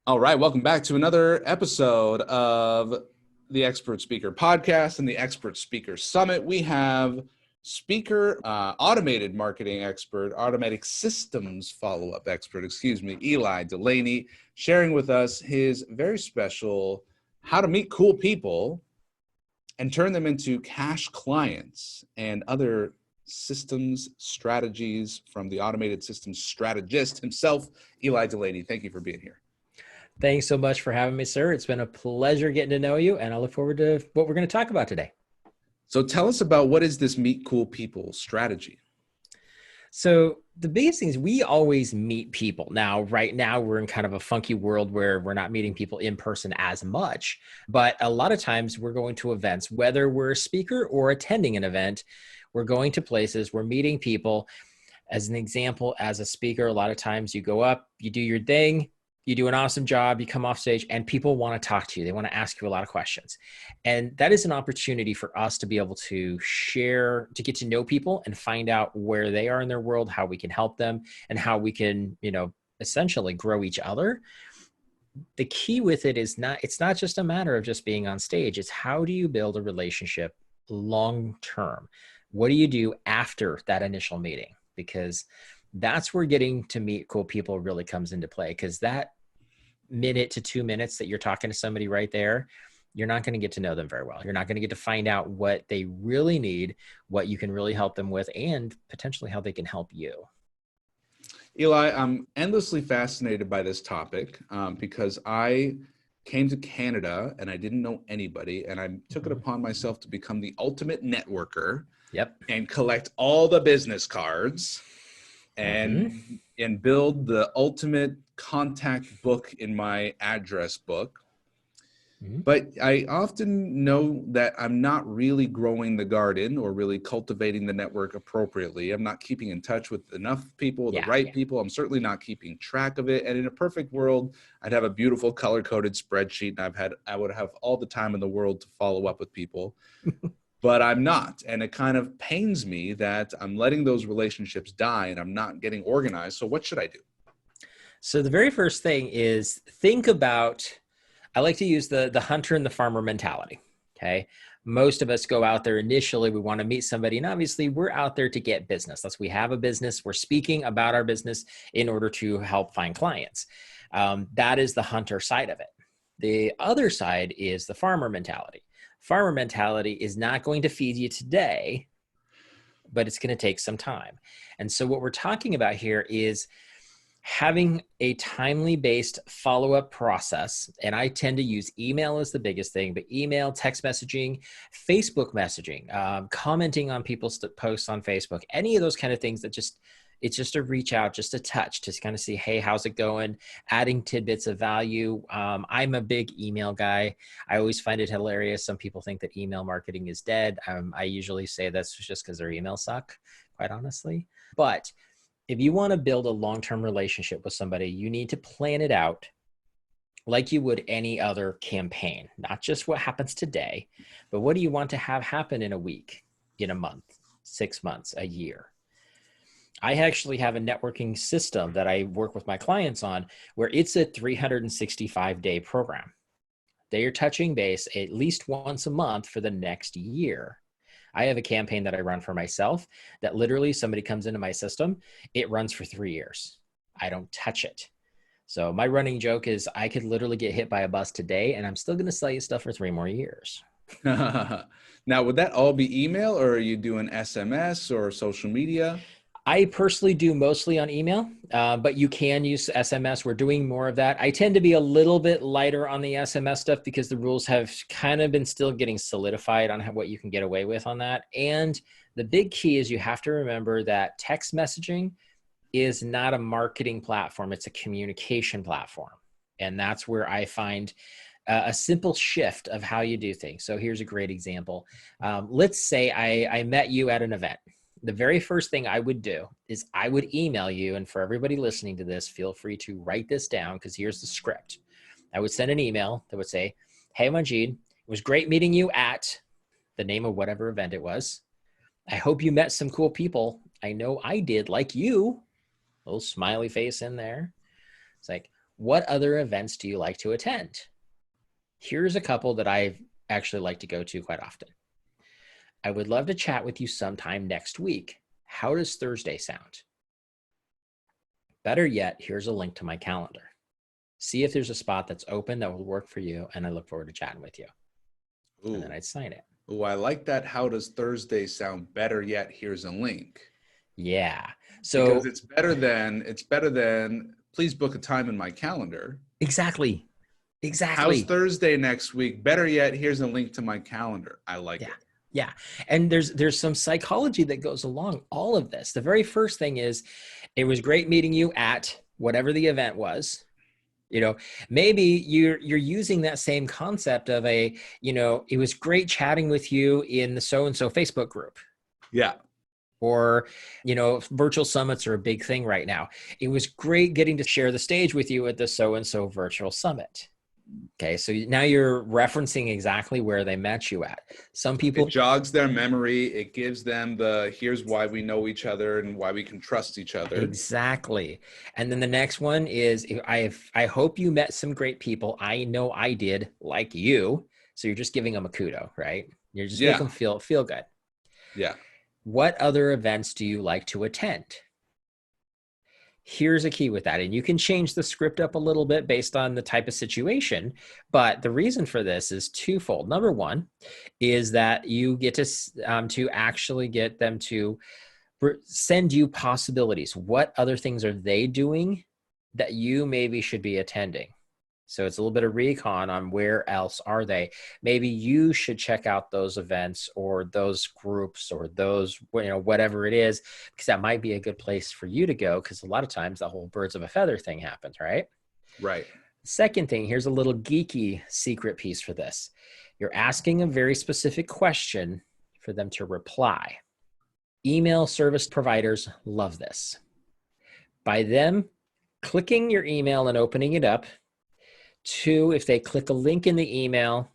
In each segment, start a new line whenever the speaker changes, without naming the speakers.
All right, welcome back to another episode of the Expert Speaker Podcast and the Expert Speaker Summit. We have automated marketing expert, automatic systems follow-up expert, Ely Delaney, sharing with us his very special how to meet cool people and turn them into cash clients and other systems strategies from the automated systems strategist himself, Ely Delaney. Thank you for being here.
Thanks so much for having me, sir. It's been a pleasure getting to know you, and I look forward to what we're going to talk about today.
So tell us about what is this meet cool people strategy?
So the biggest thing is we always meet people. Now, right now, we're in kind of a funky world where we're not meeting people in person as much, but a lot of times we're going to events, whether we're a speaker or attending an event, we're going to places, we're meeting people. As an example, as a speaker, a lot of times you go up, you do your thing, you do an awesome job, you come off stage, and people want to talk to you. They want to ask you a lot of questions. And that is an opportunity for us to be able to share, to get to know people and find out where they are in their world, how we can help them, and how we can, essentially grow each other. The key with it is it's not just a matter of just being on stage. It's how do you build a relationship long term? What do you do after that initial meeting? Because that's where getting to meet cool people really comes into play, because that minute to 2 minutes that you're talking to somebody right there, you're not going to get to know them very well. You're not going to get to find out what they really need, what you can really help them with, and potentially how they can help you.
Eli, I'm endlessly fascinated by this topic because I came to Canada and I didn't know anybody, and I took it upon myself to become the ultimate networker.
Yep.
And collect all the business cards and build the ultimate contact book in my address book. But I often know that I'm not really growing the garden or really cultivating the network appropriately. I'm not keeping in touch with enough people, the right people. I'm certainly not keeping track of it. And in a perfect world, I'd have a beautiful color-coded spreadsheet, and I would have all the time in the world to follow up with people. But I'm not. And it kind of pains me that I'm letting those relationships die and I'm not getting organized. So what should I do?
So the very first thing is think about, I like to use the hunter and the farmer mentality. Okay. Most of us go out there initially, we want to meet somebody, and obviously we're out there to get business. We have a business. We're speaking about our business in order to help find clients. That is the hunter side of it. The other side is the farmer mentality. Farmer mentality is not going to feed you today, but it's going to take some time. And so what we're talking about here is having a timely based follow-up process. And I tend to use email as the biggest thing, but email, text messaging, Facebook messaging, commenting on people's posts on Facebook, any of those kind of things that it's just a reach out, just a touch to kind of see, hey, how's it going? Adding tidbits of value. I'm a big email guy. I always find it hilarious. Some people think that email marketing is dead. I usually say that's just because their emails suck, quite honestly. But if you want to build a long-term relationship with somebody, you need to plan it out like you would any other campaign, not just what happens today, but what do you want to have happen in a week, in a month, 6 months, a year? I actually have a networking system that I work with my clients on where it's a 365-day program. They are touching base at least once a month for the next year. I have a campaign that I run for myself that literally somebody comes into my system, it runs for 3 years. I don't touch it. So my running joke is I could literally get hit by a bus today and I'm still going to sell you stuff for 3 more years.
Now, would that all be email, or are you doing SMS or social media?
I personally do mostly on email, but you can use SMS. We're doing more of that. I tend to be a little bit lighter on the SMS stuff because the rules have kind of been still getting solidified on what you can get away with on that. And the big key is you have to remember that text messaging is not a marketing platform. It's a communication platform. And that's where I find a simple shift of how you do things. So here's a great example. Let's say I met you at an event. The very first thing I would do is I would email you. And for everybody listening to this, feel free to write this down because here's the script. I would send an email that would say, hey, Majeed, it was great meeting you at the name of whatever event it was. I hope you met some cool people. I know I did, like you. Little smiley face in there. It's like, What other events do you like to attend? Here's a couple that I actually like to go to quite often. I would love to chat with you sometime next week. How does Thursday sound? Better yet, here's a link to my calendar. See if there's a spot that's open that will work for you, and I look forward to chatting with you.
Ooh.
And then I'd sign it.
Ooh, I like that. How does Thursday sound? Better yet, here's a link.
Yeah. So
because it's better than please book a time in my calendar.
Exactly.
How's Thursday next week? Better yet, here's a link to my calendar. I like it.
Yeah. And there's some psychology that goes along all of this. The very first thing is, it was great meeting you at whatever the event was. You know, maybe you're using that same concept of it was great chatting with you in the so-and-so Facebook group.
Yeah.
Or, virtual summits are a big thing right now. It was great getting to share the stage with you at the so-and-so virtual summit. Okay, so now you're referencing exactly where they met you at. Some people,
it jogs their memory. It gives them here's why we know each other and why we can trust each other.
Exactly. And then the next one is, I hope you met some great people. I know I did, like you. So you're just giving them a kudo, right? You're just making them feel good.
Yeah.
What other events do you like to attend? Here's a key with that. And you can change the script up a little bit based on the type of situation. But the reason for this is twofold. Number one is that you get to actually get them to send you possibilities. What other things are they doing that you maybe should be attending? So it's a little bit of recon on where else are they. Maybe you should check out those events or those groups or those, whatever it is, because that might be a good place for you to go, because a lot of times the whole birds of a feather thing happens, right?
Right.
Second thing, here's a little geeky secret piece for this. You're asking a very specific question for them to reply. Email service providers love this. By them clicking your email and opening it up, two, if they click a link in the email,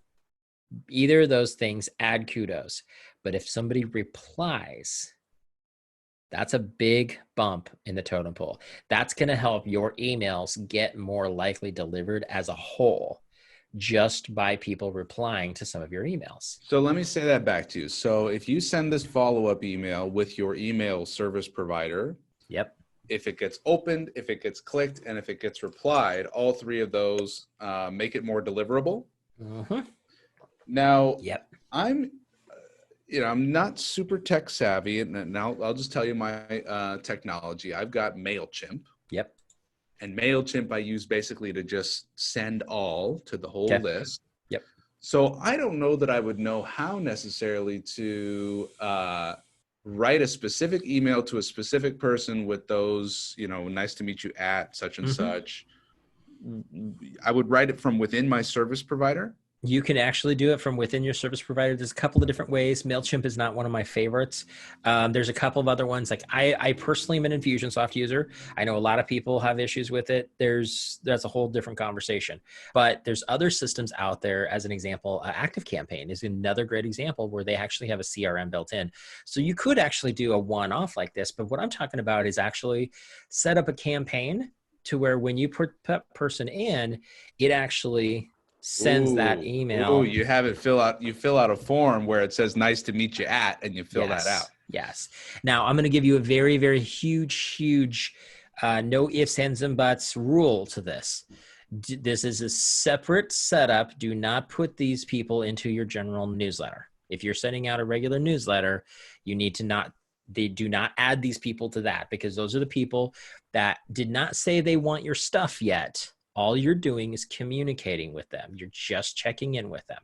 either of those things add kudos. But if somebody replies, that's a big bump in the totem pole. That's going to help your emails get more likely delivered as a whole, just by people replying to some of your emails.
So let me say that back to you. So if you send this follow-up email with your email service provider,
yep,
if it gets opened, if it gets clicked, and if it gets replied, all three of those make it more deliverable.
Mm-hmm.
Now,
yep,
I'm not super tech savvy, and now I'll just tell you my technology. I've got MailChimp.
Yep.
And MailChimp I use basically to just send all to the whole list.
Yep.
So I don't know that I would know how necessarily to write a specific email to a specific person with those, nice to meet you at such and such. I would write it from within my service provider.
You can actually do it from within your service provider. There's a couple of different ways. MailChimp is not one of my favorites. There's a couple of other ones. Like I personally am an Infusionsoft user. I know a lot of people have issues with it. That's a whole different conversation. But there's other systems out there. As an example, ActiveCampaign is another great example where they actually have a CRM built in. So you could actually do a one-off like this. But what I'm talking about is actually set up a campaign to where when you put that person in, it actually sends that email.
Oh, you have it fill out a form where it says nice to meet you at, and you fill that out.
Yes. Now I'm going to give you a very, very huge no ifs, ands, and buts rule to this. This is a separate setup. Do not put these people into your general newsletter. If you're sending out a regular newsletter, you need to they do not add these people to that, because those are the people that did not say they want your stuff yet. All you're doing is communicating with them. You're just checking in with them.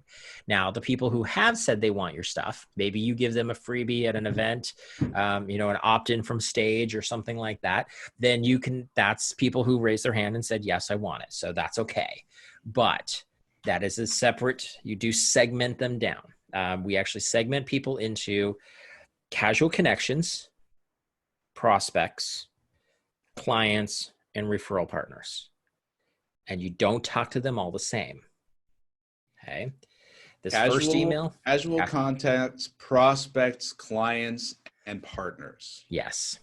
Now, the people who have said they want your stuff, maybe you give them a freebie at an event, an opt-in from Stage or something like that, then that's people who raised their hand and said, yes, I want it. So that's okay. But that is a separate, you do segment them down. We actually segment people into casual connections, prospects, clients, and referral partners. And you don't talk to them all the same. Okay. This first email.
Casual contacts, prospects, clients, and partners.
Yes.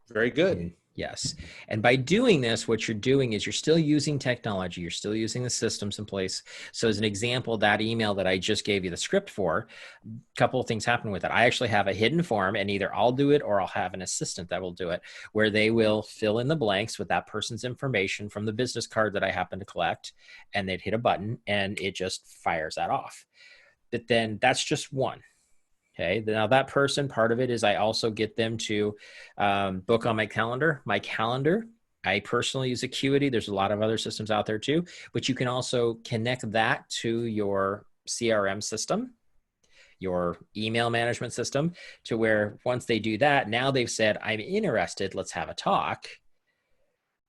Very good.
Yes. And by doing this, what you're doing is you're still using technology. You're still using the systems in place. So as an example, that email that I just gave you the script for, a couple of things happen with it. I actually have a hidden form, and either I'll do it or I'll have an assistant that will do it, where they will fill in the blanks with that person's information from the business card that I happen to collect, and they'd hit a button and it just fires that off. But then that's just one. Okay. Now that person, part of it is I also get them to book on my calendar. My calendar, I personally use Acuity. There's a lot of other systems out there too, but you can also connect that to your CRM system, your email management system, to where once they do that, now they've said, I'm interested, let's have a talk.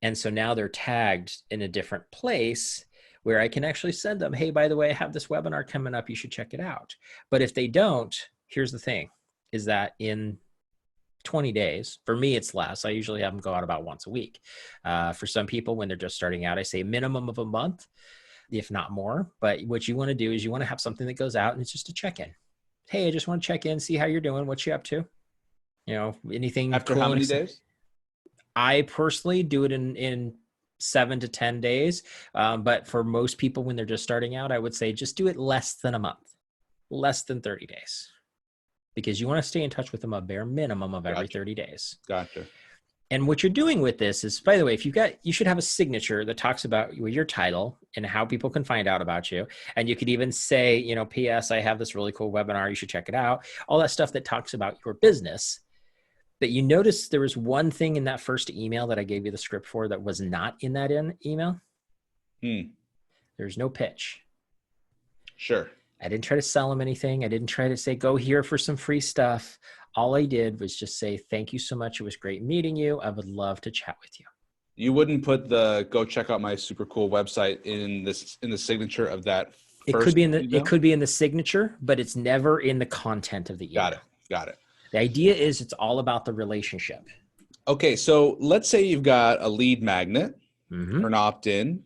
And so now they're tagged in a different place where I can actually send them, hey, by the way, I have this webinar coming up. You should check it out. But if they don't, here's the thing, is that in 20 days, for me, it's less. I usually have them go out about once a week. For some people, when they're just starting out, I say minimum of a month, if not more. But what you want to do is you want to have something that goes out and it's just a check-in. Hey, I just want to check in, see how you're doing. What you up to? You know, anything
After
cool
how many days?
I personally do it in 7 to 10 days. But for most people, when they're just starting out, I would say just do it less than a month, less than 30 days, because you want to stay in touch with them a bare minimum of every 30 days.
Gotcha.
And what you're doing with this is, by the way, you should have a signature that talks about your title and how people can find out about you. And you could even say, you know, P.S. I have this really cool webinar. You should check it out. All that stuff that talks about your business. But you notice there was one thing in that first email that I gave you the script for that was not in that email. There's no pitch.
Sure.
I didn't try to sell them anything. I didn't try to say, go here for some free stuff. All I did was just say, thank you so much. It was great meeting you. I would love to chat with you.
You wouldn't put the go check out my super cool website in the signature of that
It
first
could be
email?
it could be in the signature, but it's never in the content of the email.
Got it.
The idea is it's all about the relationship.
Okay, so let's say you've got a lead magnet or an opt-in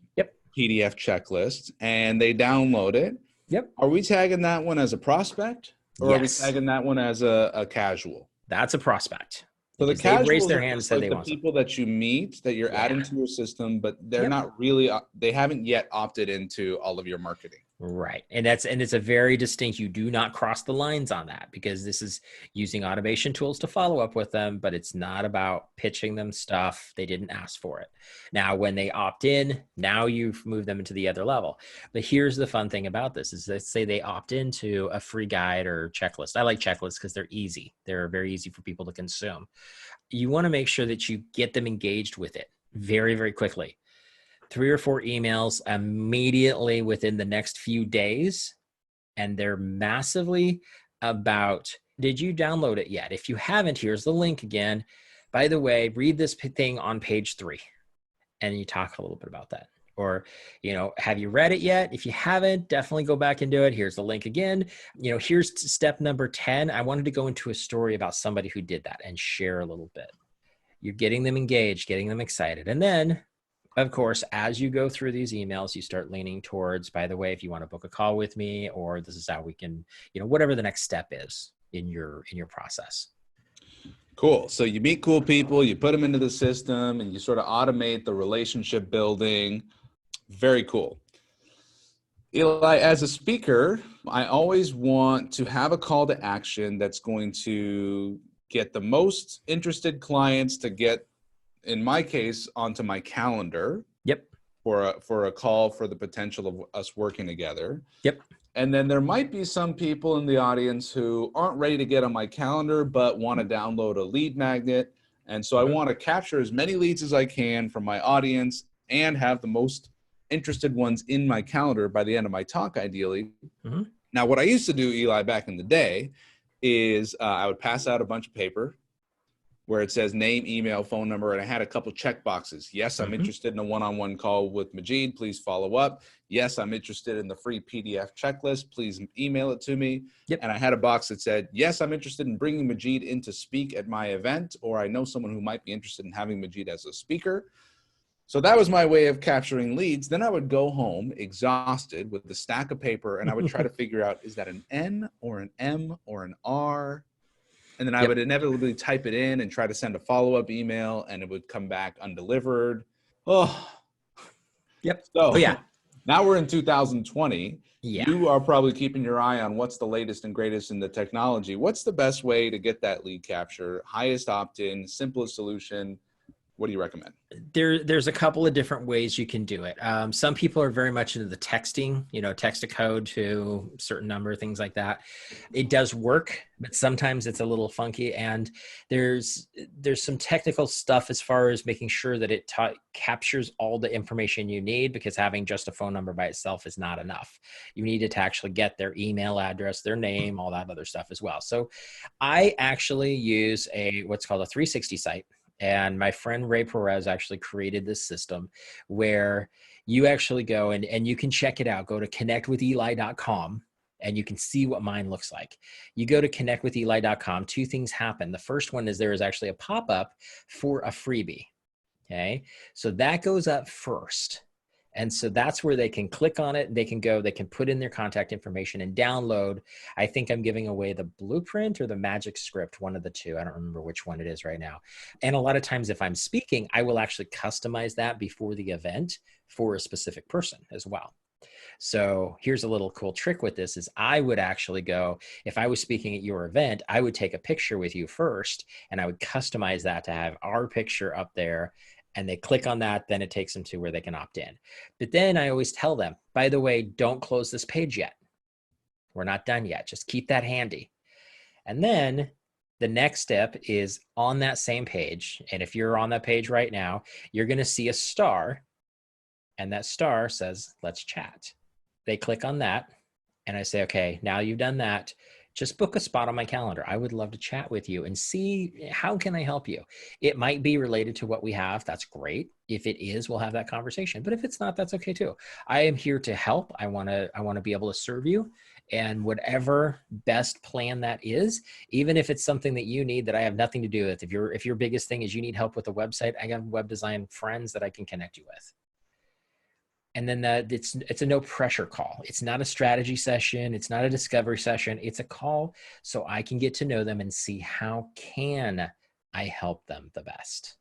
PDF checklist, and they download it.
Yep.
Are we tagging that one as a prospect, or are we tagging that one as a casual?
That's a prospect.
So the casuals
raised their
are
hand and
just
said
like
they
the
want
people that you meet that you're adding to your system, but they're not really, they haven't yet opted into all of your marketing.
Right. And it's a very distinct, you do not cross the lines on that, because this is using automation tools to follow up with them, but it's not about pitching them stuff. They didn't ask for it. Now, when they opt in, now you've moved them into the other level. But here's the fun thing about this is, let's say they opt into a free guide or checklist. I like checklists because they're easy. They're very easy for people to consume. You want to make sure that you get them engaged with it very, very quickly. 3 or 4 emails immediately within the next few days. And they're massively about, did you download it yet? If you haven't, here's the link again. By the way, read this thing on page 3. And you talk a little bit about that. Or, you know, have you read it yet? If you haven't, definitely go back and do it. Here's the link again. You know, here's step number 10. I wanted to go into a story about somebody who did that and share a little bit. You're getting them engaged, getting them excited. And then, of course, as you go through these emails, you start leaning towards, by the way, if you want to book a call with me, or this is how we can, you know, whatever the next step is in your process.
Cool. So you meet cool people, you put them into the system, and you sort of automate the relationship building. Very cool. Eli, as a speaker, I always want to have a call to action that's going to get the most interested clients to get, in my case, onto my calendar.
Yep.
For a call for the potential of us working together.
Yep.
And then there might be some people in the audience who aren't ready to get on my calendar, but want to download a lead magnet. And so I want to capture as many leads as I can from my audience and have the most interested ones in my calendar by the end of my talk, ideally. Now, what I used to do, Eli, back in the day is I would pass out a bunch of paper where it says name, email, phone number, and I had a couple check boxes. Yes, I'm interested in a one-on-one call with Majeed. Please follow up. Yes, I'm interested in the free PDF checklist. Please email it to me.
Yep.
And I had a box that said, yes, I'm interested in bringing Majeed in to speak at my event, or I know someone who might be interested in having Majeed as a speaker. So that was my way of capturing leads. Then I would go home exhausted with the stack of paper, and I would try to figure out, is that an N or an M or an R? And then I would inevitably type it in and try to send a follow-up email, and it would come back undelivered. Oh,
Yep.
so
Oh yeah.
now we're in 2020.
Yeah.
You are probably keeping your eye on what's the latest and greatest in the technology. What's the best way to get that lead capture? Highest opt-in, simplest solution? What do you recommend?
There's a couple of different ways you can do it. Some people are very much into the texting, text a code to a certain number, things like that. It does work, but sometimes it's a little funky. And there's some technical stuff as far as making sure that it captures all the information you need, because having just a phone number by itself is not enough. You need to actually get their email address, their name, all that other stuff as well. So I actually use what's called a 360 site. And my friend Ray Perez actually created this system where you actually go and you can check it out. Go to connectwithely.com and you can see what mine looks like. You go to connectwithely.com, two things happen. The first one is there is actually a pop-up for a freebie. Okay. So that goes up first. And so that's where they can click on it. They can put in their contact information and download. I think I'm giving away the blueprint or the magic script, one of the two. I don't remember which one it is right now. And a lot of times if I'm speaking, I will actually customize that before the event for a specific person as well. So here's a little cool trick with this is I would actually go, if I was speaking at your event, I would take a picture with you first, and I would customize that to have our picture up there. And they click on that, then it takes them to where they can opt in. But then I always tell them, by the way, don't close this page yet. We're not done yet. Just keep that handy. And then the next step is on that same page. And if you're on that page right now, you're going to see a star. And that star says, let's chat. They click on that. And I say, okay, now you've done that. Just book a spot on my calendar. I would love to chat with you and see how can I help you. It might be related to what we have. That's great. If it is, we'll have that conversation. But if it's not, that's okay too. I am here to help. I want to be able to serve you, and whatever best plan that is, even if it's something that you need that I have nothing to do with. If your biggest thing is you need help with a website, I have web design friends that I can connect you with. And then it's a no pressure call. It's not a strategy session. It's not a discovery session. It's a call so I can get to know them and see how can I help them the best.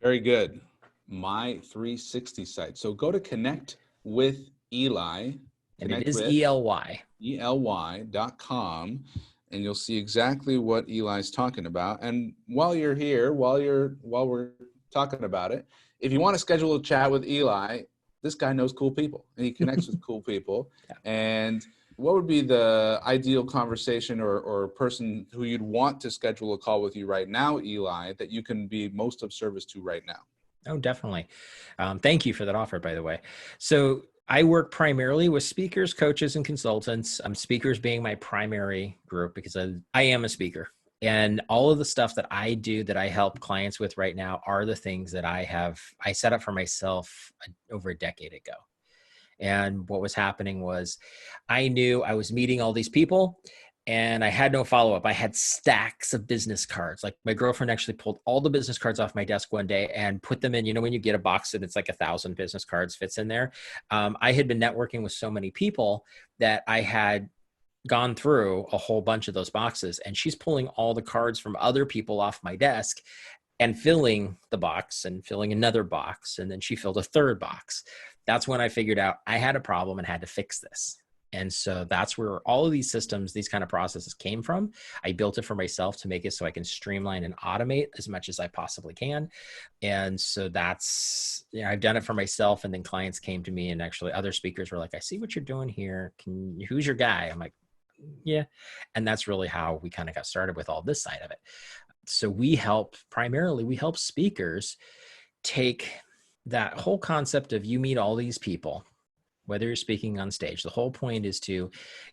Very good. My 360 site. So go to Connect with Ely.
And it is ELY.
ELY.com. And you'll see exactly what Eli's talking about. And while you're here, while we're talking about it, if you want to schedule a chat with Ely, this guy knows cool people and he connects with cool people. Yeah. And what would be the ideal conversation or person who you'd want to schedule a call with you right now, Ely, that you can be most of service to right now?
Oh, definitely. Thank you for that offer, by the way. So I work primarily with speakers, coaches, and consultants. Speakers being my primary group because I am a speaker. And all of the stuff that I do that I help clients with right now are the things that I set up for myself over a decade ago. And what was happening was I knew I was meeting all these people and I had no follow-up. I had stacks of business cards. Like my girlfriend actually pulled all the business cards off my desk one day and put them in, when you get a box and it's like 1,000 business cards fits in there. I had been networking with so many people that I had gone through a whole bunch of those boxes, and she's pulling all the cards from other people off my desk and filling the box and filling another box. And then she filled a third box. That's when I figured out I had a problem and had to fix this. And so that's where all of these systems, these kind of processes came from. I built it for myself to make it so I can streamline and automate as much as I possibly can. And so that's, I've done it for myself. And then clients came to me, and actually other speakers were like, I see what you're doing here. Who's your guy? I'm like, yeah. And that's really how we kind of got started with all this side of it. So we help speakers take that whole concept of you meet all these people, whether you're speaking on stage. The whole point is to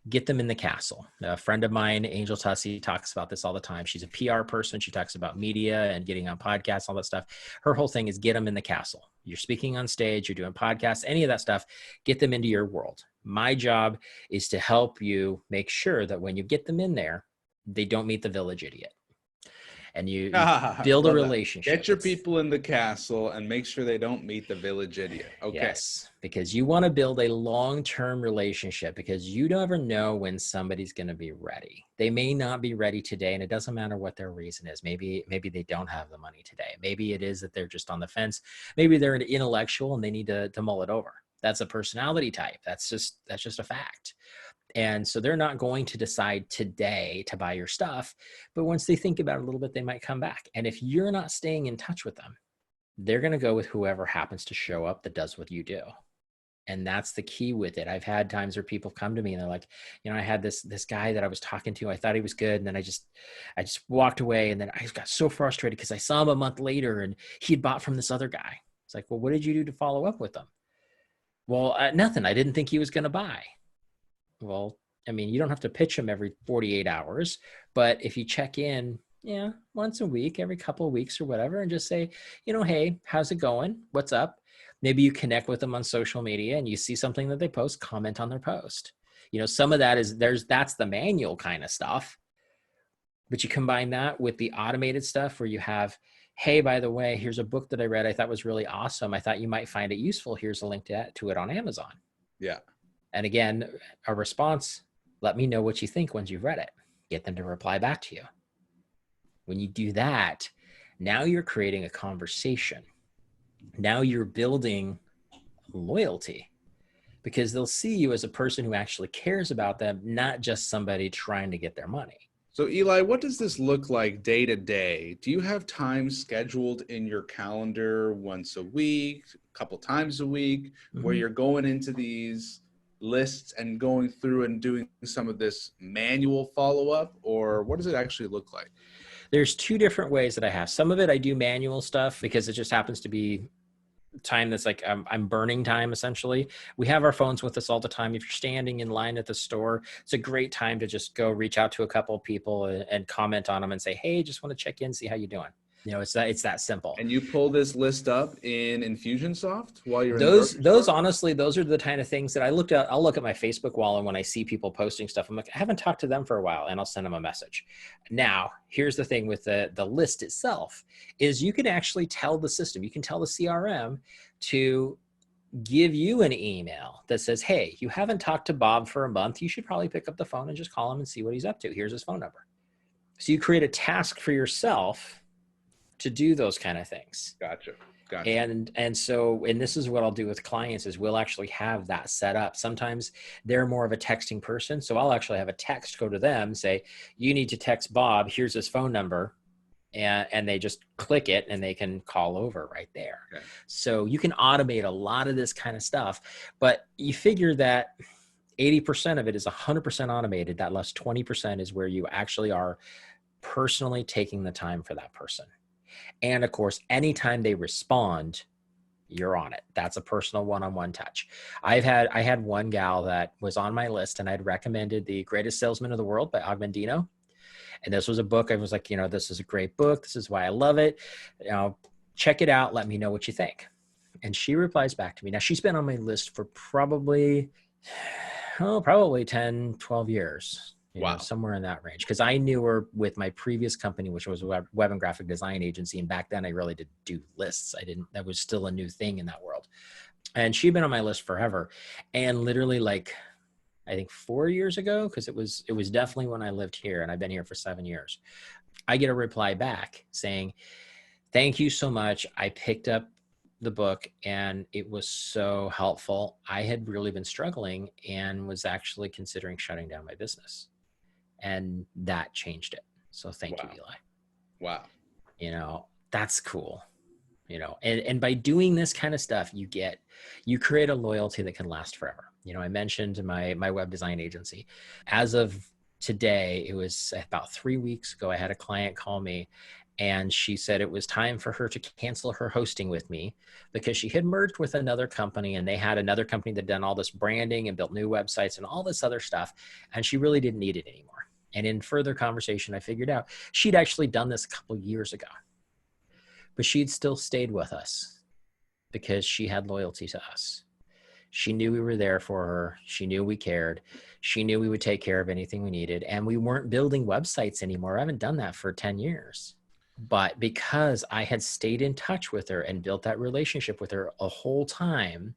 get them in the castle. A friend of mine, Angel Tussie, talks about this all the time. She's a PR person. She talks about media and getting on podcasts, all that stuff. Her whole thing is get them in the castle. You're speaking on stage, you're doing podcasts, any of that stuff, get them into your world. My job is to help you make sure that when you get them in there, they don't meet the village idiot. and you build a
Love that.
relationship.
Get your people in the castle and make sure they don't meet the village idiot. Okay.
Yes, because you want to build a long-term relationship, because you never know when somebody's going to be ready. They may not be ready today, and it doesn't matter what their reason is. Maybe they don't have the money today. Maybe it is that they're just on the fence. Maybe they're an intellectual and they need to mull it over. That's a personality type. That's just a fact. And so they're not going to decide today to buy your stuff, but once they think about it a little bit, they might come back. And if you're not staying in touch with them, they're going to go with whoever happens to show up that does what you do. And that's the key with it. I've had times where people come to me and they're like, I had this guy that I was talking to, I thought he was good. And then I just walked away. And then I got so frustrated because I saw him a month later and he'd bought from this other guy. It's like, well, what did you do to follow up with him? Well, nothing. I didn't think he was going to buy. Well, you don't have to pitch them every 48 hours, but if you check in, once a week, every couple of weeks or whatever, and just say, hey, how's it going? What's up? Maybe you connect with them on social media and you see something that they post, comment on their post. Some of that that's the manual kind of stuff, but you combine that with the automated stuff where you have, hey, by the way, here's a book that I read I thought was really awesome. I thought you might find it useful. Here's a link to it on Amazon.
Yeah.
And again, a response, let me know what you think once you've read it. Get them to reply back to you. When you do that, now you're creating a conversation. Now you're building loyalty, because they'll see you as a person who actually cares about them, not just somebody trying to get their money.
So Eli, what does this look like day to day? Do you have time scheduled in your calendar once a week, a couple times a week, where you're going into these lists and going through and doing some of this manual follow-up, or what does it actually look like?
There's two different ways that I have. Some of it I do manual stuff because it just happens to be time that's like I'm burning time, essentially. We have our phones with us all the time. If you're standing in line at the store, it's a great time to just go reach out to a couple of people and comment on them and say, hey, just want to check in, see how you're doing. It's that simple.
And you pull this list up in Infusionsoft while you're
those honestly, those are the kind of things that I looked at. I'll look at my Facebook wall, and when I see people posting stuff, I'm like, I haven't talked to them for a while, and I'll send them a message. Now, here's the thing with the list itself is you can actually tell the system, you can tell the CRM to give you an email that says, hey, you haven't talked to Bob for a month. You should probably pick up the phone and just call him and see what he's up to. Here's his phone number. So you create a task for yourself to do those kind of things.
Gotcha.
And this is what I'll do with clients is we'll actually have that set up. Sometimes they're more of a texting person. So I'll actually have a text go to them, say, you need to text Bob, here's his phone number. And they just click it and they can call over right there. Okay. So you can automate a lot of this kind of stuff, but you figure that 80% of it is 100% automated. That last 20% is where you actually are personally taking the time for that person. And of course, anytime they respond, you're on it. That's a personal one-on-one touch. I had one gal that was on my list, and I'd recommended The Greatest Salesman of the World by Og Mandino. And this was a book. I was like, this is a great book. This is why I love it. Check it out. Let me know what you think. And she replies back to me. Now, she's been on my list for probably 10, 12 years.
Wow.
Somewhere in that range. Because I knew her with my previous company, which was a web and graphic design agency. And back then I really did do lists. That was still a new thing in that world. And she'd been on my list forever. And literally I think 4 years ago, because it was definitely when I lived here, and I've been here for 7 years, I get a reply back saying, thank you so much. I picked up the book and it was so helpful. I had really been struggling and was actually considering shutting down my business. And that changed it. So thank you, Eli.
Wow.
That's cool. And by doing this kind of stuff, you create a loyalty that can last forever. I mentioned my web design agency. As of today, it was about 3 weeks ago, I had a client call me and she said it was time for her to cancel her hosting with me because she had merged with another company and they had another company that done all this branding and built new websites and all this other stuff. And she really didn't need it anymore. And in further conversation, I figured out she'd actually done this a couple years ago, but she'd still stayed with us because she had loyalty to us. She knew we were there for her. She knew we cared. She knew we would take care of anything we needed. And we weren't building websites anymore. I haven't done that for 10 years. But because I had stayed in touch with her and built that relationship with her a whole time,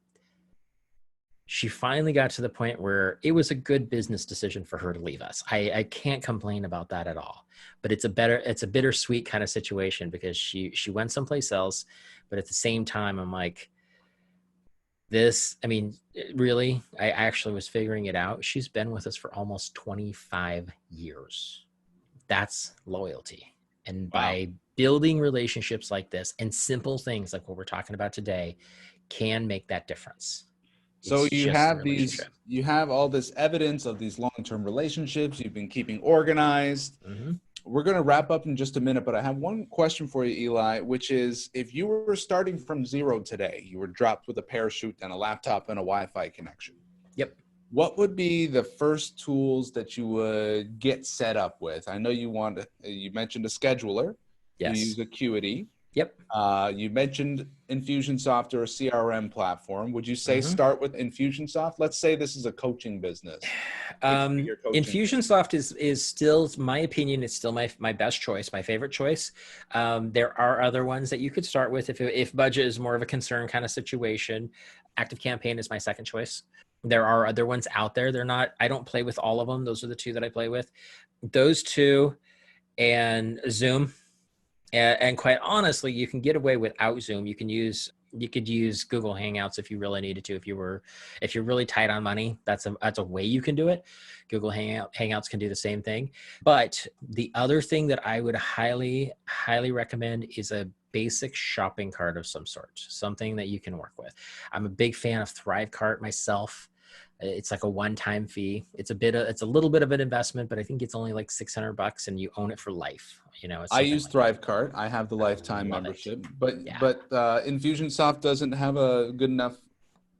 she finally got to the point where it was a good business decision for her to leave us. I can't complain about that at all. But it's a bittersweet kind of situation because she went someplace else. But at the same time, I'm like, really, I actually was figuring it out. She's been with us for almost 25 years. That's loyalty. And by building relationships like this and simple things like what we're talking about today can make that difference.
So you have all this evidence of these long-term relationships. You've been keeping organized.
Mm-hmm.
We're going to wrap up in just a minute, but I have one question for you, Eli, which is if you were starting from zero today, you were dropped with a parachute and a laptop and a Wi-Fi connection.
Yep.
What would be the first tools that you would get set up with? I know you mentioned a scheduler.
Yes.
You use Acuity.
Yep.
You mentioned Infusionsoft or a CRM platform. Would you say start with Infusionsoft? Let's say this is a coaching business.
Infusionsoft is still, my opinion, is still my best choice, my favorite choice. There are other ones that you could start with if budget is more of a concern kind of situation. ActiveCampaign is my second choice. There are other ones out there. I don't play with all of them. Those are the two that I play with. Those two and Zoom. And quite honestly, you can get away without Zoom. You could use Google Hangouts if you really needed to. If you're really tight on money, that's a way you can do it. Google Hangouts can do the same thing. But the other thing that I would highly, highly recommend is a basic shopping cart of some sort, something that you can work with. I'm a big fan of Thrivecart myself. It's like a one-time fee. It's a little bit of an investment, but I think it's only like $600 and you own it for life.
I use Thrivecart. I have the lifetime membership, but Infusionsoft doesn't have a good enough.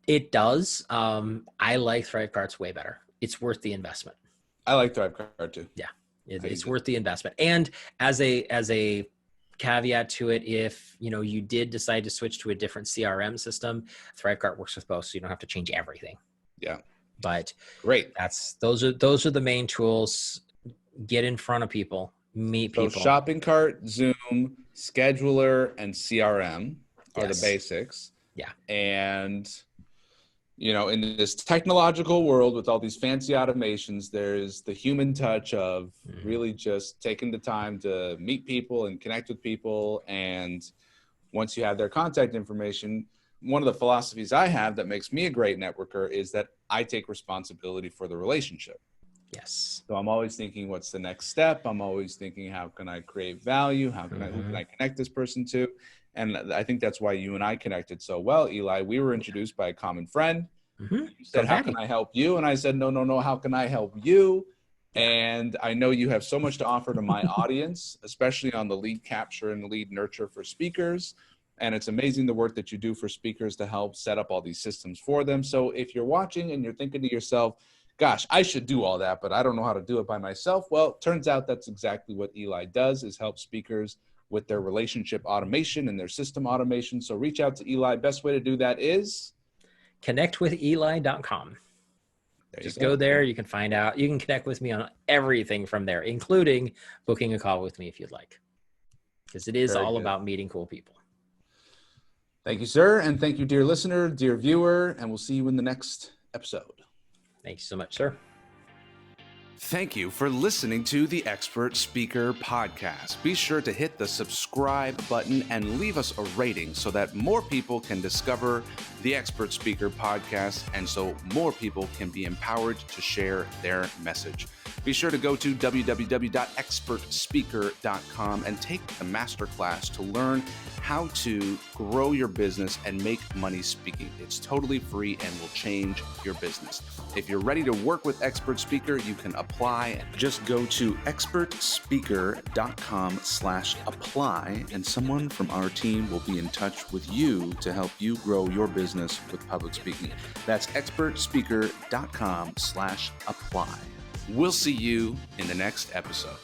It does. I like Thrivecart's way better. It's worth the investment.
I like Thrivecart too.
Yeah, it's worth the investment. And as a caveat to it, if you did decide to switch to a different CRM system, Thrivecart works with both, so you don't have to change everything.
Yeah.
But
great.
Those are the main tools. Get in front of people, meet people.
So shopping cart, Zoom, scheduler, and CRM are the basics.
Yeah.
And in this technological world with all these fancy automations, there's the human touch of really just taking the time to meet people and connect with people. And once you have their contact information, one of the philosophies I have that makes me a great networker is that I take responsibility for the relationship.
Yes.
So I'm always thinking, what's the next step? I'm always thinking, how can I create value? Who can I connect this person to? And I think that's why you and I connected so well, Eli. We were introduced by a common friend. You said, how can I help you? And I said, no, how can I help you? And I know you have so much to offer to my audience, especially on the lead capture and lead nurture for speakers. And it's amazing the work that you do for speakers to help set up all these systems for them. So if you're watching and you're thinking to yourself, gosh, I should do all that, but I don't know how to do it by myself. Well, it turns out that's exactly what Eli does, is help speakers with their relationship automation and their system automation. So reach out to Eli. Best way to do that is
connectwithely.com. Just go there. You can find out. You can connect with me on everything from there, including booking a call with me if you'd like, because it is all about meeting cool people.
Thank you, sir. And thank you, dear listener, dear viewer, and we'll see you in the next episode.
Thank you so much, sir.
Thank you for listening to the Expert Speaker Podcast. Be sure to hit the subscribe button and leave us a rating so that more people can discover the Expert Speaker Podcast and so more people can be empowered to share their message. Be sure to go to www.expertspeaker.com and take the masterclass to learn how to grow your business and make money speaking. It's totally free and will change your business. If you're ready to work with Expert Speaker, you can apply. Just go to expertspeaker.com/apply and someone from our team will be in touch with you to help you grow your business with public speaking. That's expertspeaker.com/apply. We'll see you in the next episode.